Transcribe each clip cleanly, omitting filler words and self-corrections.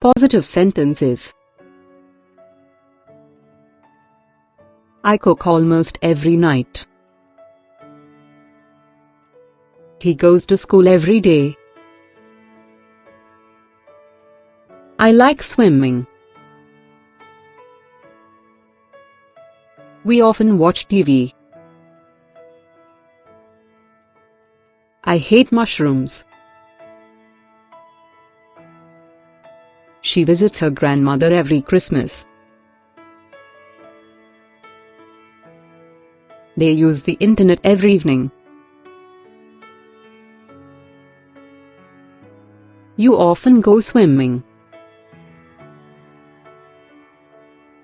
Positive sentences. I cook almost every night. He goes to school every day. I like swimming. We often watch TV. I hate mushrooms. She visits her grandmother every Christmas. They use the internet every evening. You often go swimming.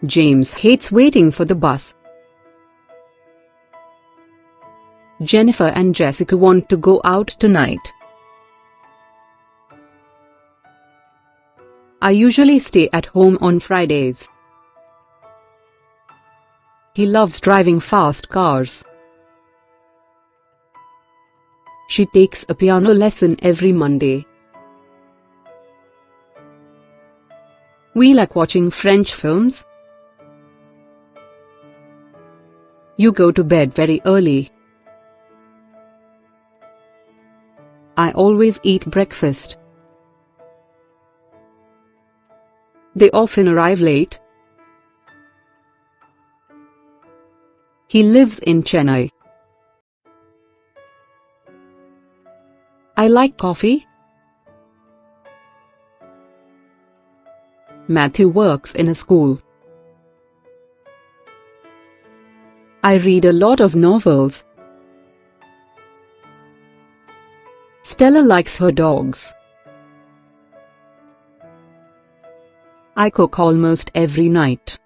James hates waiting for the bus. Jennifer and Jessica want to go out tonight. I usually stay at home on Fridays. He loves driving fast cars. She takes a piano lesson every Monday. We like watching French films. You go to bed very early. I always eat breakfast. They often arrive late. He lives in Chennai. I like coffee. Matthew works in a school. I read a lot of novels. Stella likes her dogs. I cook almost every night.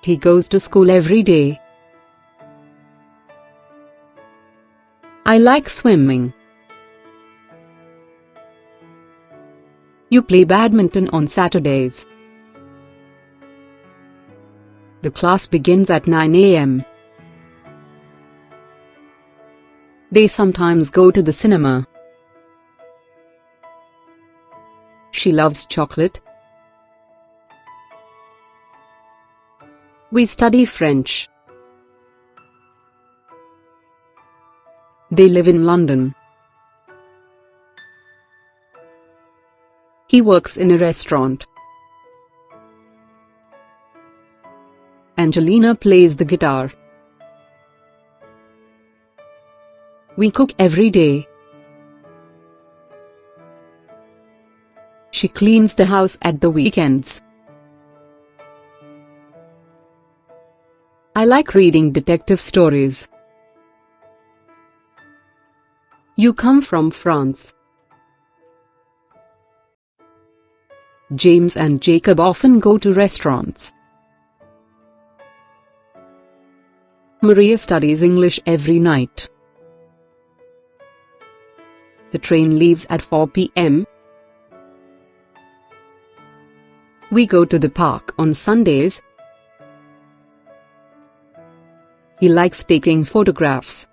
He goes to school every day. I like swimming. You play badminton on Saturdays. The class begins at 9 a.m. They sometimes go to the cinema. She loves chocolate. We study French. They live in London. He works in a restaurant. Angelina plays the guitar. We cook every day. She cleans the house at the weekends. I like reading detective stories. You come from France. James and Jacob often go to restaurants. Maria studies English every night. The train leaves at 4 p.m. We go to the park on Sundays. He likes taking photographs.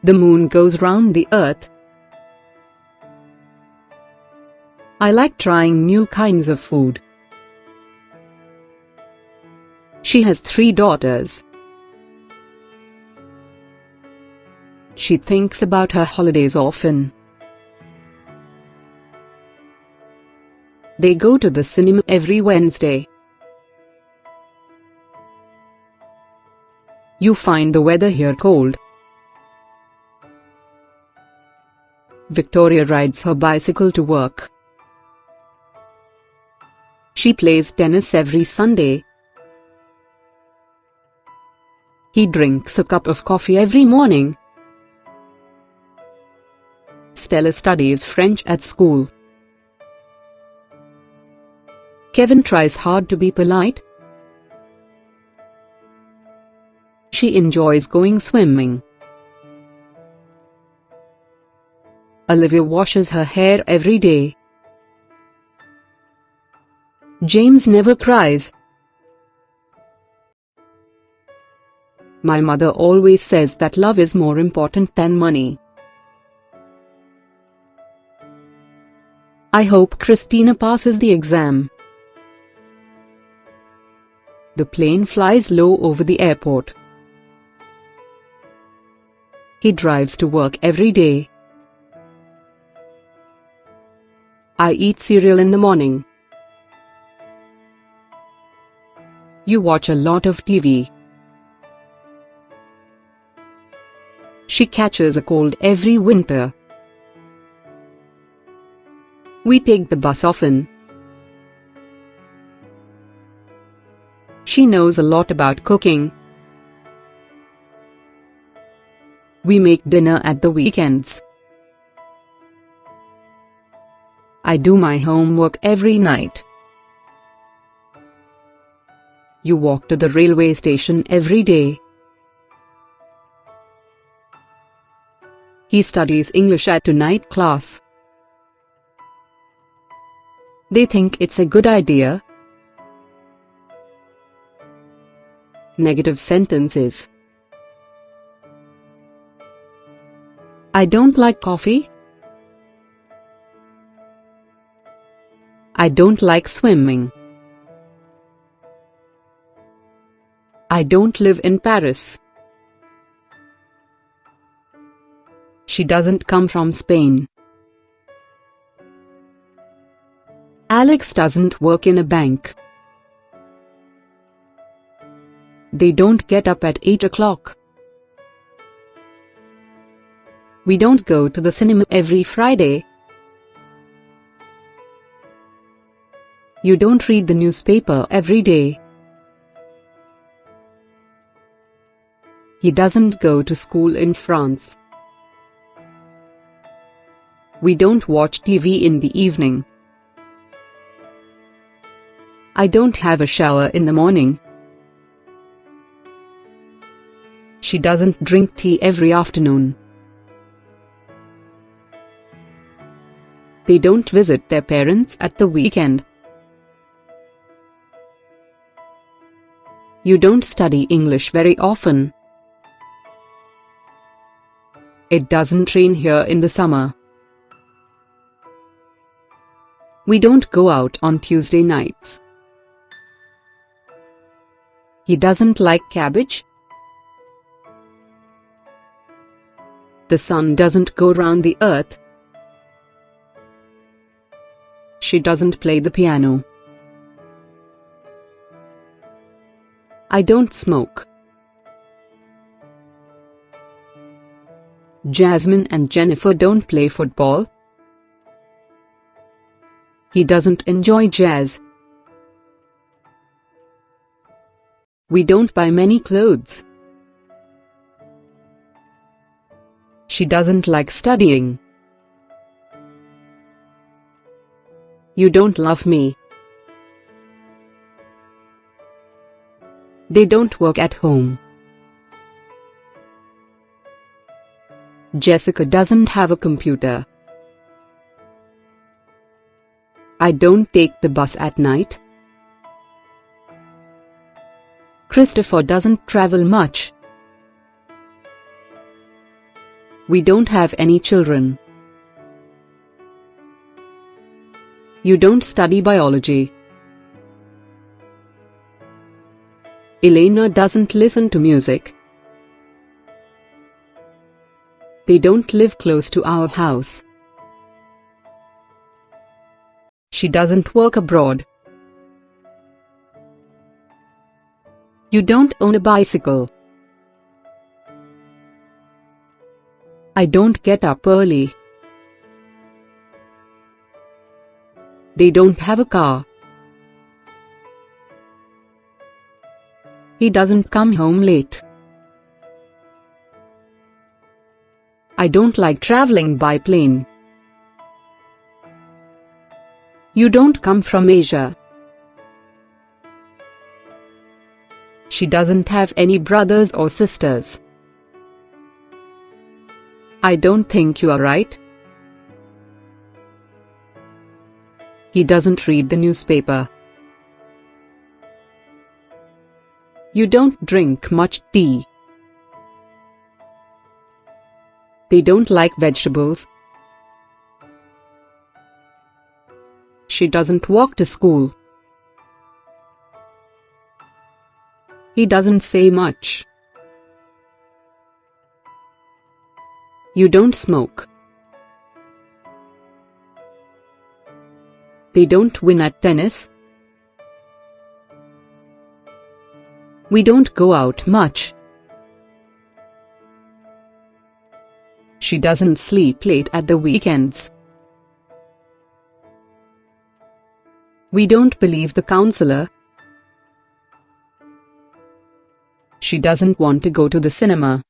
The moon goes round the earth. I like trying new kinds of food. She has 3 daughters. She thinks about her holidays often. They go to the cinema every Wednesday. You find the weather here cold. Victoria rides her bicycle to work. She plays tennis every Sunday. He drinks a cup of coffee every morning. Stella studies French at school. Kevin tries hard to be polite. She enjoys going swimming. Olivia washes her hair every day. James never cries. My mother always says that love is more important than money. I hope Christina passes the exam. The plane flies low over the airport. He drives to work every day. I eat cereal in the morning. You watch a lot of TV. She catches a cold every winter. We take the bus often. She knows a lot about cooking. We make dinner at the weekends. I do my homework every night. You walk to the railway station every day. He studies English at night class. They think it's a good idea. Negative sentences. I don't like coffee. I don't like swimming. I don't live in Paris. She doesn't come from Spain. Alex doesn't work in a bank. They don't get up at 8 o'clock. We don't go to the cinema every Friday. You don't read the newspaper every day. He doesn't go to school in France. We don't watch TV in the evening. I don't have a shower in the morning. She doesn't drink tea every afternoon. They don't visit their parents at the weekend. You don't study English very often. It doesn't rain here in the summer. We don't go out on Tuesday nights. He doesn't like cabbage. The sun doesn't go round the earth. She doesn't play the piano. I don't smoke. Jasmine and Jennifer don't play football. He doesn't enjoy jazz. We don't buy many clothes. She doesn't like studying. You don't love me. They don't work at home. Jessica doesn't have a computer. I don't take the bus at night. Christopher doesn't travel much. We don't have any children. You don't study biology. Elena doesn't listen to music. They don't live close to our house. She doesn't work abroad. You don't own a bicycle. I don't get up early. They don't have a car. He doesn't come home late. I don't like traveling by plane. You don't come from Asia. She doesn't have any brothers or sisters. I don't think you are right. He doesn't read the newspaper. You don't drink much tea. They don't like vegetables. She doesn't walk to school. He doesn't say much. You don't smoke. They don't win at tennis. We don't go out much. She doesn't sleep late at the weekends. We don't believe the counselor. She doesn't want to go to the cinema.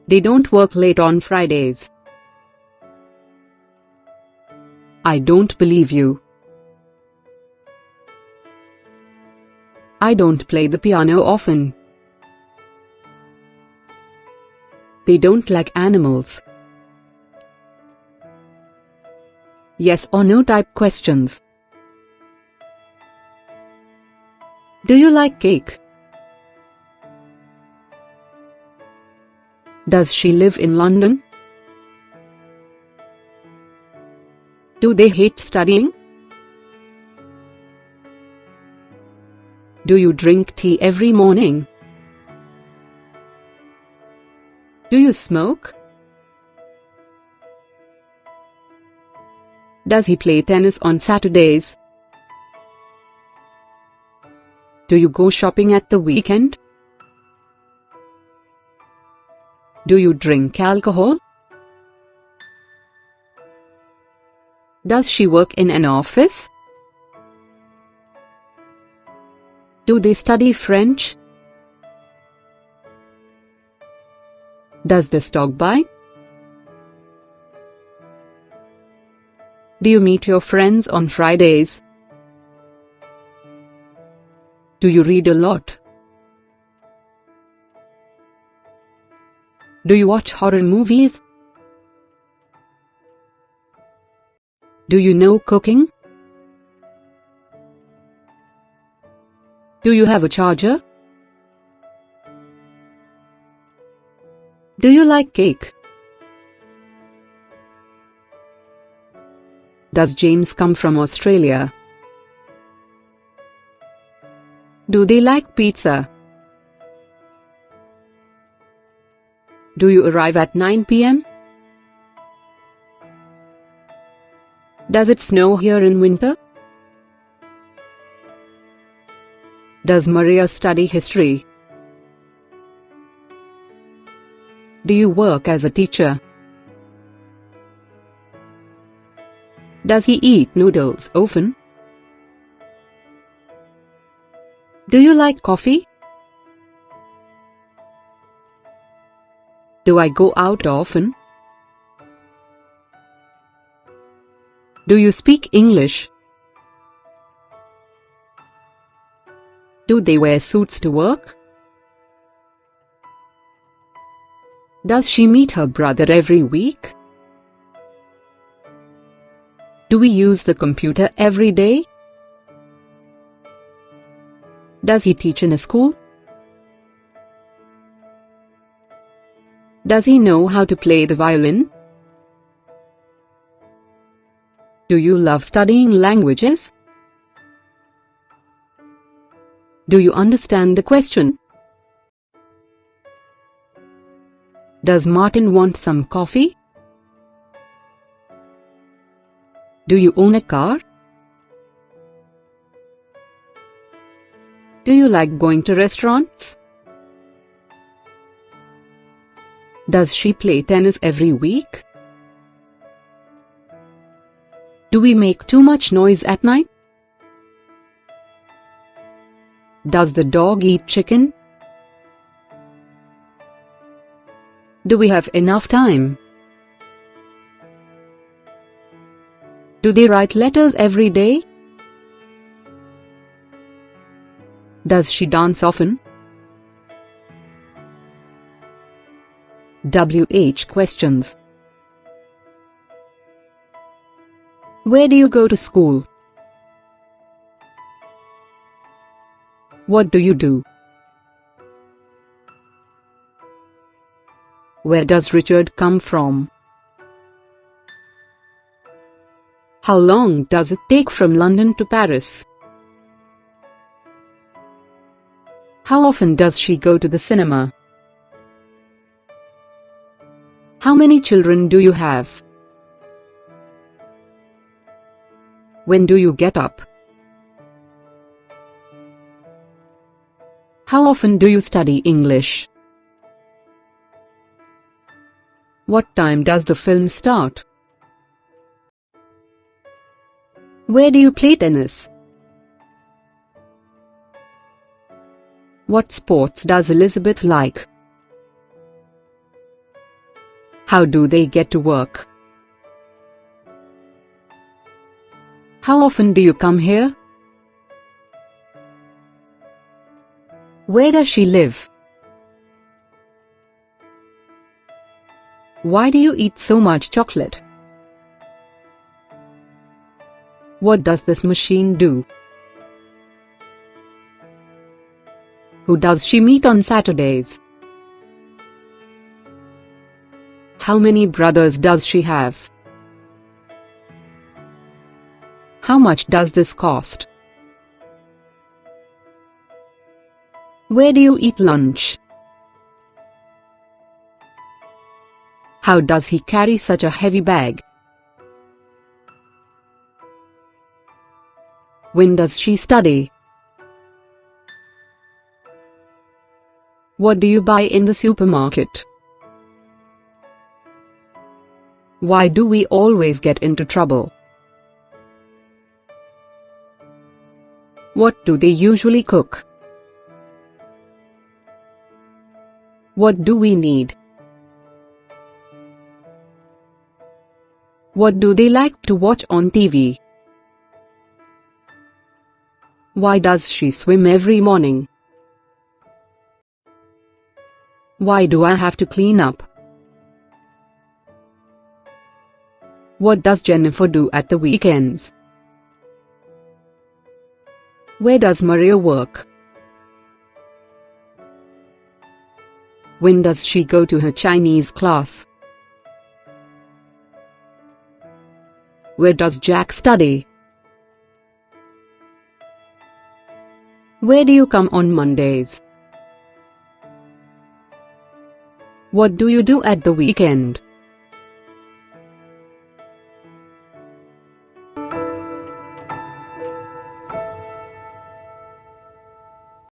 They don't work late on Fridays. I don't believe you. I don't play the piano often. They don't like animals. Yes or no type questions. Do you like cake? Does she live in London? Do they hate studying? Do you drink tea every morning? Do you smoke? Does he play tennis on Saturdays? Do you go shopping at the weekend? Do you drink alcohol? Does she work in an office? Do they study French? Does this dog bite? Do you meet your friends on Fridays? Do you read a lot? Do you watch horror movies? Do you know cooking? Do you have a charger? Do you like cake? Does James come from Australia? Do they like pizza? Do you arrive at 9 p.m.? Does it snow here in winter? Does Maria study history? Do you work as a teacher? Does he eat noodles often? Do you like coffee? Do I go out often? Do you speak English? Do they wear suits to work? Does she meet her brother every week? Do we use the computer every day? Does he teach in a school? Does he know how to play the violin? Do you love studying languages? Do you understand the question? Does Martin want some coffee? Do you own a car? Do you like going to restaurants? Does she play tennis every week? Do we make too much noise at night? Does the dog eat chicken? Do we have enough time? Do they write letters every day? Does she dance often? WH questions. Where do you go to school? What do you do? Where does Richard come from? How long does it take from London to Paris? How often does she go to the cinema? How many children do you have? When do you get up? How often do you study English? What time does the film start? Where do you play tennis? What sports does Elizabeth like? How do they get to work? How often do you come here? Where does she live? Why do you eat so much chocolate? What does this machine do? Who does she meet on Saturdays? How many brothers does she have? How much does this cost? Where do you eat lunch? How does he carry such a heavy bag? When does she study? What do you buy in the supermarket? Why do we always get into trouble? What do they usually cook? What do we need? What do they like to watch on TV? Why does she swim every morning? Why do I have to clean up? What does Jennifer do at the weekends? Where does Maria work? When does she go to her Chinese class? Where does Jack study? Where do you come on Mondays? What do you do at the weekend?